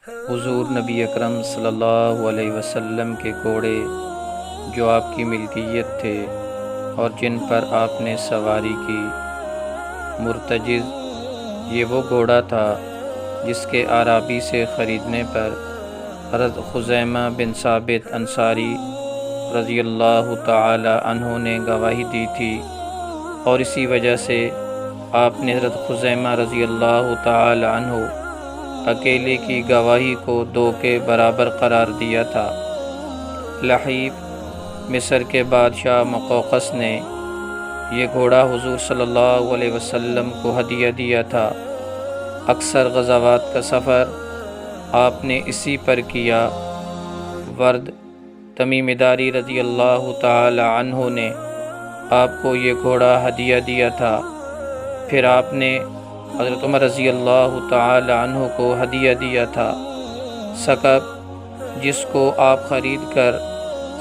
حضور نبی اکرم صلی اللہ علیہ وسلم کے گھوڑے جو آپ کی ملکیت تھے اور جن پر آپ نے سواری کی، مرتجز یہ وہ گھوڑا تھا جس کے اعرابی سے خریدنے پر حضرت خزیمہ بن ثابت انصاری رضی اللہ تعالی عنہ نے گواہی دی تھی، اور اسی وجہ سے آپ نے حضرت خزیمہ رضی اللہ تعالی عنہ اکیلے کی گواہی کو 2 کے برابر قرار دیا تھا۔ لحیف مصر کے بادشاہ مقوقس نے یہ گھوڑا حضور صلی اللہ علیہ وسلم کو ہدیہ دیا تھا۔ اکثر غزوات کا سفر آپ نے اسی پر کیا۔ ورد تمیم داری رضی اللہ تعالی عنہ نے آپ کو یہ گھوڑا ہدیہ دیا تھا، پھر آپ نے حضرت عمر رضی اللہ تعالی عنہ کو ہدیہ دیا تھا۔ ثقب جس کو آپ خرید کر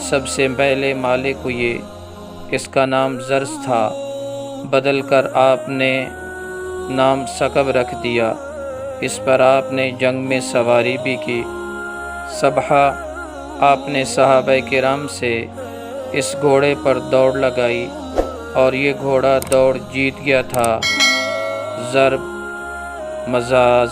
سب سے پہلے مالک ہوئے، اس کا نام زرس تھا، بدل کر آپ نے نام ثقب رکھ دیا۔ اس پر آپ نے جنگ میں سواری بھی کی۔ صبحہ آپ نے صحابہ کرام سے اس گھوڑے پر دوڑ لگائی اور یہ گھوڑا دوڑ جیت گیا تھا۔ ضرب مجاز